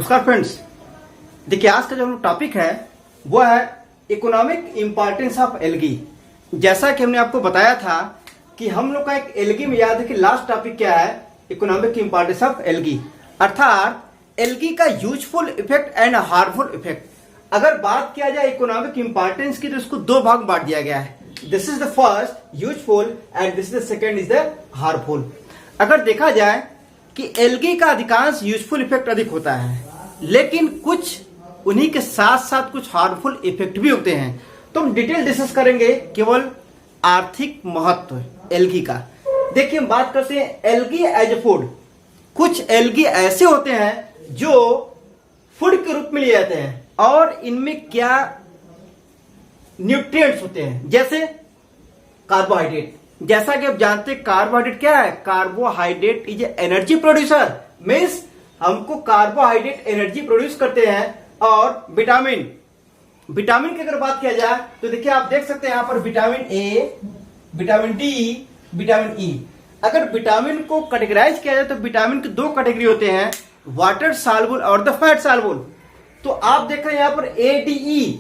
नमस्कार फ्रेंड्स। देखिए आज का जो टॉपिक है वो है इकोनॉमिक इंपॉर्टेंस ऑफ एल्गी। जैसा कि हमने आपको बताया था कि हम लोग का एक एल्गी में याद है कि लास्ट टॉपिक क्या है, इकोनॉमिक इंपॉर्टेंस ऑफ एल्गी, अर्थात एल्गी का useful effect and harmful effect. अगर बात किया जाए इकोनॉमिक इंपॉर्टेंस की तो इसको दो भाग बांट दिया गया है। This is the first useful and this is the second is the harmful. अगर देखा जाए कि एल्गी का अधिकांश यूजफुल इफेक्ट अधिक होता है, लेकिन कुछ उन्हीं के साथ साथ कुछ हार्मफुल इफेक्ट भी होते हैं। तो हम डिटेल डिस्कस करेंगे केवल आर्थिक महत्व एल्गी का। देखिए हम बात करते हैं एल्गी एज ए फूड। कुछ एल्गी ऐसे होते हैं जो फूड के रूप में लिए जाते हैं और इनमें क्या न्यूट्रिएंट्स होते हैं, जैसे कार्बोहाइड्रेट। जैसा कि आप जानते हैं कार्बोहाइड्रेट क्या है, carbohydrate is energy producer, means हमको कार्बोहाइड्रेट एनर्जी प्रोड्यूस करते हैं। और विटामिन की अगर बात किया जाए तो देखिए आप देख सकते हैं यहां पर vitamin A, vitamin D, vitamin E. अगर विटामिन को कैटेगराइज किया जाए तो विटामिन के दो कैटेगरी होते हैं, वाटर सॉल्युबल और द फैट सॉल्युबल। तो आप देख रहे हैं यहां पर A D E,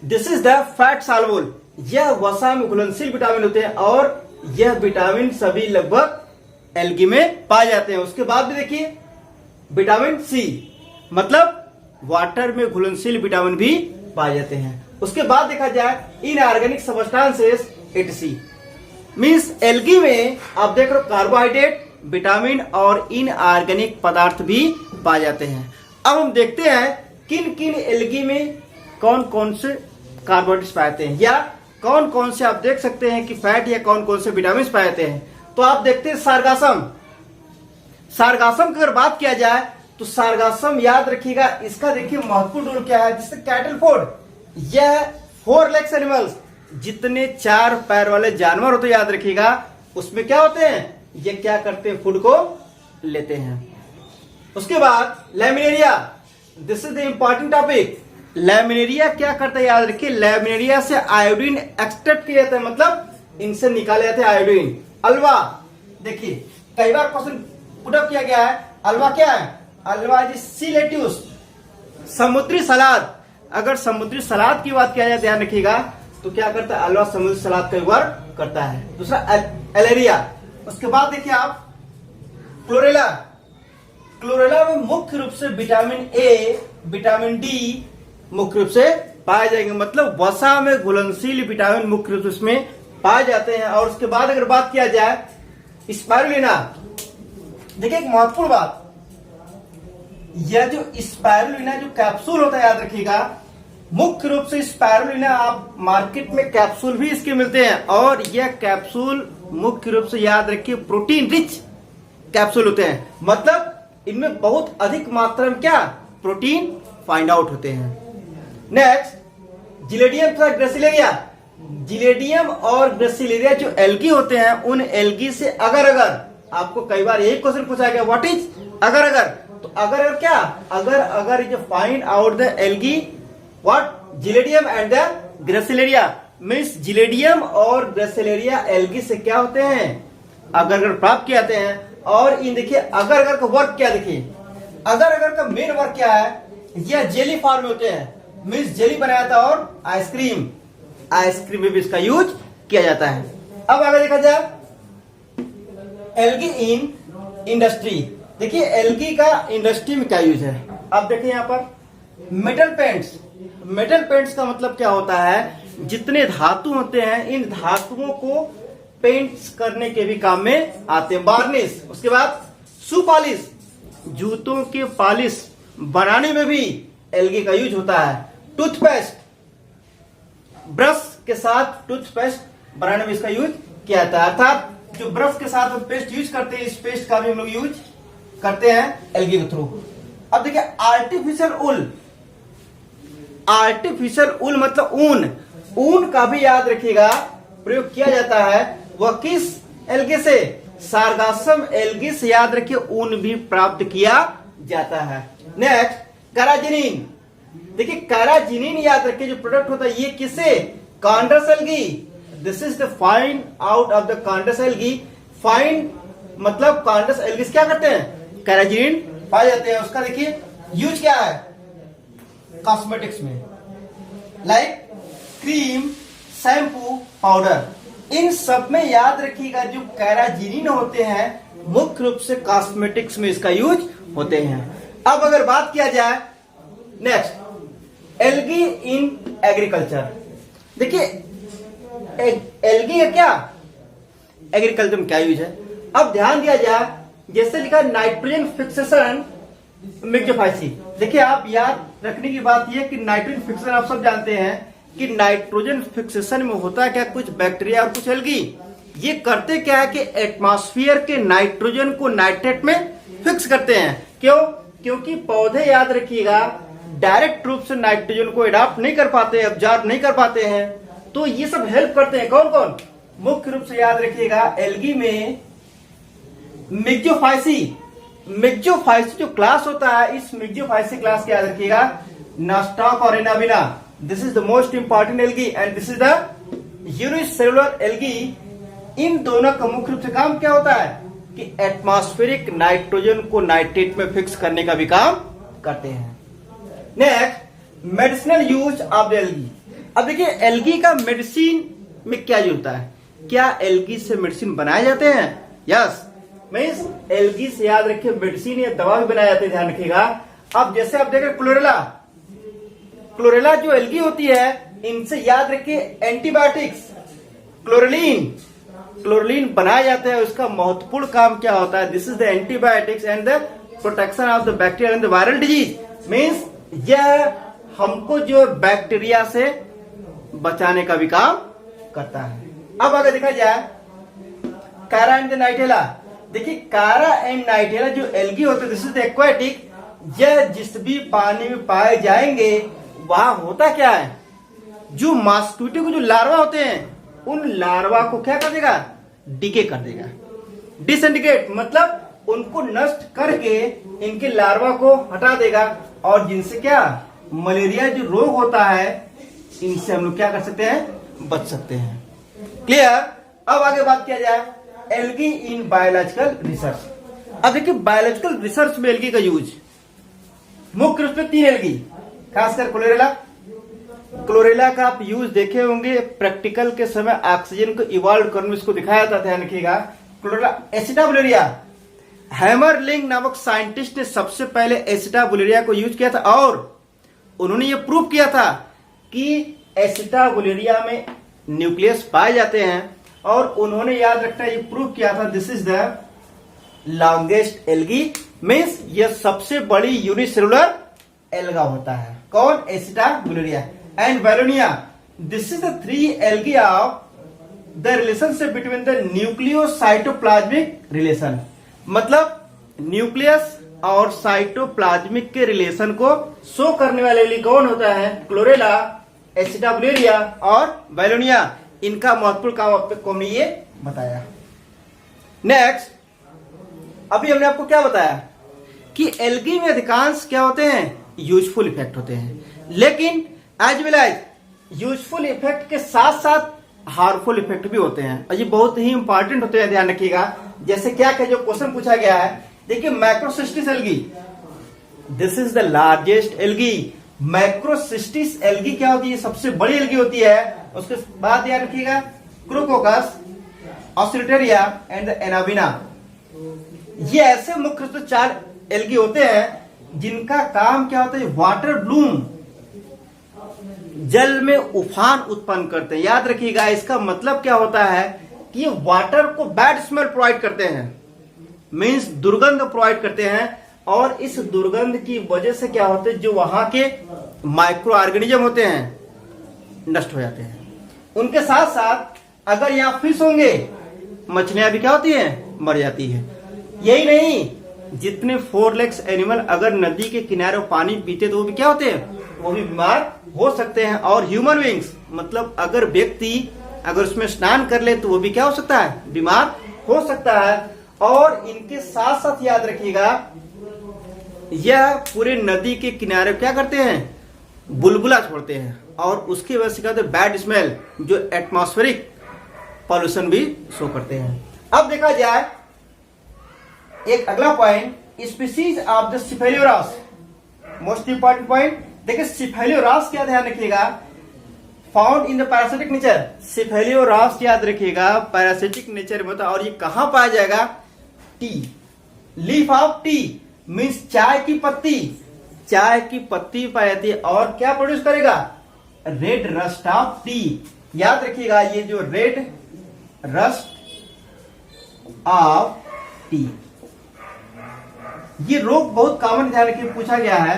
this is the fat soluble. यह वसा में घुलनशील विटामिन होते हैं और यह विटामिन सभी लगभग एल्गी में पाए जाते हैं। उसके बाद भी देखिए विटामिन सी, मतलब वाटर में घुलनशील विटामिन भी पाए जाते हैं। उसके बाद देखा जाए inorganic substances Etsy, means algae में आप देख रहे हो कार्बोहाइड्रेट, विटामिन और इनऑर्गेनिक पदार्थ भी पाए जाते हैं। अब हम देखते हैं किन किन एल्गी में कौन कौन से कार्बोहाइड्रेट्स पाए जाते हैं या कौन कौन से आप देख सकते हैं कि फैट या कौन कौन से विटामिन पाए जाते हैं। तो आप देखते हैं सारगासम की अगर बात किया जाए तो सारगासम याद रखिएगा, इसका देखिए महत्वपूर्ण रोल क्या है, जिससे कैटल फूड, यह 4 लेग्स एनिमल्स, जितने 4 पैर वाले जानवर होते याद रखिएगा, उसमें क्या होते हैं, ये क्या करते हैं, फूड को लेते हैं। उसके बाद laminaria, this is the important topic. Laminaria क्या करता है याद रखिए, लैमिनेरिया से आयोडीन एक्सट्रैक्ट किया जाता है, मतलब इनसे निकाले जाते हैं आयोडीन। अल्वा, देखिए कई बार क्वेश्चन पुटअप किया गया है, अल्वा क्या है, अल्वा इज सी लेट्यूस, समुद्री सलाद। अगर समुद्री सलाद की बात किया जाए ध्यान रखिएगा तो क्या करता है, अल्वा समुद्री सलाद का वर्क करता है। दूसरा एलेरिया। उसके बाद देखिए आप क्लोरेला, क्लोरेला में मुख्य रूप से विटामिन ए, विटामिन डी मुख्य रूप से पाए जाएंगे, मतलब वसा में घुलनशील विटामिन मुख्य रूप से इसमें पाए जाते हैं। और उसके बाद अगर बात किया जाए स्पाइरुलिना, देखिए एक महत्वपूर्ण बात, यह जो स्पाइरुलिना जो कैप्सूल होता है याद रखिएगा, मुख्य रूप से स्पाइरुलिना आप मार्केट में कैप्सूल भी इसके मिलते हैं और यह कैप्सूल मुख्य रूप से याद रखिए प्रोटीन रिच कैप्सूल होते हैं, मतलब इनमें बहुत अधिक मात्रा में क्या प्रोटीन फाइंड आउट होते हैं। नेक्स्ट जिलेडियम तथा ग्रेसिलेरिया। जिलेडियम और ग्रेसिलेरिया जो एल्गी होते हैं, उन एल्गी से अगर आपको कई बार यही क्वेश्चन पूछा गया, व्हाट इज अगर, तो अगर क्या, अगर जो find out the algae what gelidium and the gracilaria, means gelidium और ग्रेसिलेरिया एल्गी से क्या होते हैं, अगर प्राप्त किए जाते हैं। और इन देखिए अगर का वर्क क्या, देखिए अगर का मेन वर्क क्या है, यह जेली फॉर्म में होते हैं, मीन्स जेली बनाया जाता है और आइसक्रीम में भी इसका यूज किया जाता है। अब आगे देखा जाए एल्गी इन इंडस्ट्री। देखिए एल्गी का इंडस्ट्री में क्या यूज है, आप देखिए यहां पर मेटल पेंट्स। मेटल पेंट्स का मतलब क्या होता है, जितने धातु होते हैं इन धातुओं को पेंट्स करने के भी काम में आते हैं। वार्निश, उसके बाद शू पॉलिश, जूतों के पॉलिश बनाने में भी एल्गी का यूज होता है। टूथपेस्ट, ब्रश के साथ टूथपेस्ट बनाने में इसका यूज किया जाता है, अर्थात जो ब्रश के साथ हम पेस्ट यूज करते हैं, इस पेस्ट का भी हम लोग यूज करते हैं एल्गी के थ्रू। अब देखिए आर्टिफिशियल ऊल, आर्टिफिशियल ऊल मतलब ऊन का भी याद रखिएगा प्रयोग किया जाता है, वह किस एल्गी से, सारगासम एल्गी से याद रखिए ऊन भी प्राप्त किया जाता है। नेक्स्ट कैराजिनिन। देखिए कैराजिनिन याद रखिए जो प्रोडक्ट होता है ये किससे, Chondrus algae, this is the find out of the Chondrus algae. Find मतलब कॉन्ड्रस एल्गी क्या करते हैं, कैराजिनिन पाए जाते हैं। उसका देखिए यूज क्या है कॉस्मेटिक्स में, लाइक क्रीम, शैम्पू, पाउडर। इन सब में याद रखिएगा जो कैराजिनिन होते हैं मुख्य रूप से कॉस्मेटिक्स में इसका यूज होते हैं। अब अगर बात किया जाए नेक्स्ट एल्गी इन एग्रीकल्चर, देखिए एल्गी है क्या एग्रीकल्चर में क्या यूज है। अब ध्यान दिया जाए जैसे लिखा नाइट्रोजन फिक्सेशन मिक्सोफाइसी। देखिए आप याद रखने की बात यह कि नाइट्रोजन फिक्सेशन आप सब जानते हैं कि नाइट्रोजन फिक्सेशन में होता है क्या, कुछ बैक्टीरिया और कुछ एल्गी। ये करते क्या है कि एटमॉस्फेयर के नाइट्रोजन को नाइट्रेट में फिक्स करते हैं। क्यों? क्योंकि पौधे याद रखिएगा डायरेक्ट रूप से नाइट्रोजन को एडॉप्ट नहीं कर पाते, ऑब्जर्व नहीं कर पाते हैं, तो ये सब हेल्प करते हैं। कौन कौन? मुख्य रूप से याद रखिएगा एल्गी में मिक्सोफाइसी। मिक्सोफाइसी जो क्लास होता है, इस मिक्सोफाइसी क्लास के याद रखिएगा नास्टॉक और Anabaena. This is the most important algae and this is the unicellular algae. इन दोनों का मुख्य रूप से काम क्या होता है कि एटमॉस्फेरिक नाइट्रोजन को नाइट्रेट में फिक्स करने का भी काम करते हैं। Next medicinal use of algae. अब देखिए एल्गी का मेडिसिन में क्या यूज होता है। क्या एल्गी से मेडिसिन बनाए जाते हैं? यस, मीन्स एल्गी से याद रखिए मेडिसिन या दवा भी बनाए जाते हैं, ध्यान रखिएगा। अब जैसे आप देखें क्लोरेला, क्लोरेला जो एल्गी होती है इनसे याद रखिए एंटीबायोटिक्स क्लोरेलिन, क्लोरेलिन बनाया जाता है। उसका महत्वपूर्ण काम क्या होता है? This is the antibiotics and the protection of the bacteria and the viral disease. Means यह हमको जो बैक्टीरिया से बचाने का भी काम करता है। अब अगर देखा जाए कारा एंड नाइटेला, देखिए कारा एंड नाइटेला जो एल्गी होते हैं दिस इज द एक्वाटिक। यह जिस भी पानी में पाए जाएंगे वहां होता क्या है, जो मॉस्किटो के जो लार्वा होते हैं उन लार्वा को क्या कर देगा? डिके कर देगा, डिसइंटीग्रेट, मतलब उनको नष्ट करके इनके लार्वा को हटा देगा। और जिनसे क्या मलेरिया जो रोग होता है इनसे हम लोग क्या कर सकते हैं? बच सकते हैं। क्लियर? अब आगे बात किया जाए एल्गी इन बायोलॉजिकल रिसर्च। अब देखिए बायोलॉजिकल रिसर्च में एल्गी का यूज मुख्य रूप से 3 एल्गी, खासकर क्लोरेला। क्लोरेला का आप यूज देखे होंगे प्रैक्टिकल के समय, ऑक्सीजन को इवॉल्व करने में इसको दिखाया था, ध्यान रखिएगा। क्लोरेला एसिटाबुलेरिया, हैमरलिंग नामक साइंटिस्ट ने सबसे पहले एसिटाबुलेरिया को यूज किया था और उन्होंने ये प्रूव किया था कि एसिटाबुलेरिया में न्यूक्लियस पाए जाते हैं। और उन्होंने याद रखना ये प्रूव किया था this is the longest algae, means यह सबसे बड़ी यूनिसेलुलर एल्गा होता है। कौन? Acetabularia and Valonia. This is the 3 algae of the relationship between the nucleocytoplasmic relation, मतलब न्यूक्लियस और साइटोप्लाज्मिक के रिलेशन को शो करने वाले एल्गी कौन होता है? क्लोरेला, एसिटाबुलेरिया और वेलोनिया। इनका महत्वपूर्ण काम आपको हमने ये बताया। नेक्स्ट, अभी हमने आपको क्या बताया कि एल्गी में अधिकांश क्या होते हैं? यूजफुल इफेक्ट होते हैं, लेकिन as well as useful effect के साथ साथ हार्मफुल इफेक्ट भी होते हैं और ये बहुत ही इंपॉर्टेंट होते हैं, ध्यान रखिएगा। जैसे क्या क्या जो क्वेश्चन पूछा गया है, देखिए Macrocystis algae, this is the largest algae. Macrocystis algae क्या होती है? सबसे बड़ी एल्गी होती है। उसके बाद याद रखिएगा क्रोकोकस, ऑस्ट्रेटेरिया एंड एनाबिना। ये ऐसे मुख्य रूप से 4 एल्गी होते हैं जिनका काम क्या होता है? वाटर ब्लूम, जल में उफान उत्पन्न करते हैं। याद रखिएगा इसका मतलब क्या होता है कि ये वाटर को बैड स्मेल प्रोवाइड करते हैं, मीन्स दुर्गंध प्रोवाइड करते हैं। और इस दुर्गंध की वजह से क्या होते हैं? जो वहां के माइक्रो ऑर्गेनिज्म होते हैं नष्ट हो जाते हैं। उनके साथ साथ अगर यहाँ फिश होंगे, मछलियां भी क्या होती हैं? मर जाती है। यही नहीं, जितने 4 लेग्स एनिमल अगर नदी के किनारे पानी पीते तो वो भी क्या होते हैं? वो भी बीमार हो सकते हैं। और ह्यूमन बीइंग्स, मतलब अगर व्यक्ति अगर उसमें स्नान कर ले तो वो भी क्या हो सकता है? बीमार हो सकता है। और इनके साथ साथ याद रखिएगा यह पूरे नदी के किनारे क्या करते हैं? बुलबुला छोड़ते हैं और उसकी वजह से क्या होता है? बैड स्मेल, जो एटमॉस्फेरिक पॉल्यूशन भी शो करते हैं। अब देखा जाए एक अगला point, species of the Cephaleuros. Most important point देखिए, सिफेलियोरास क्या ध्यान रखिएगा, found in the parasitic nature. Cephaleuros याद रखिएगा पैरासिटिक नेचर में होता है, और ये कहां पाया जाएगा, T, leaf of T means चाय की पत्ती, चाय की पत्ती पाई जाती है, और क्या प्रोड्यूस करेगा, रेड रस्ट ऑफ टी। याद रखिएगा ये जो रेड रस्ट ऑफ टी, ये रोग बहुत कॉमन ध्यान रखिए, पूछा गया है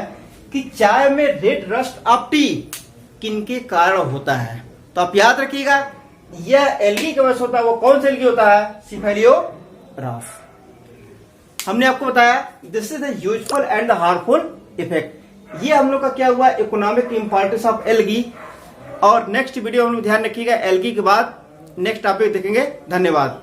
कि चाय में रेड रस्ट ऑफ टी किनके कारण होता है। तो आप याद रखिएगा यह एल्गी की वजह से होता है। वो कौन सा एल्गी होता है, सिफेलियोरास। हमने आपको बताया this is the useful and the harmful effect. ये हम लोग का क्या हुआ, इकोनॉमिक इंपॉर्टेंस ऑफ एल्गी। और नेक्स्ट वीडियो हम लोग ध्यान रखिएगा एल्गी के बाद नेक्स्ट टॉपिक देखेंगे। धन्यवाद।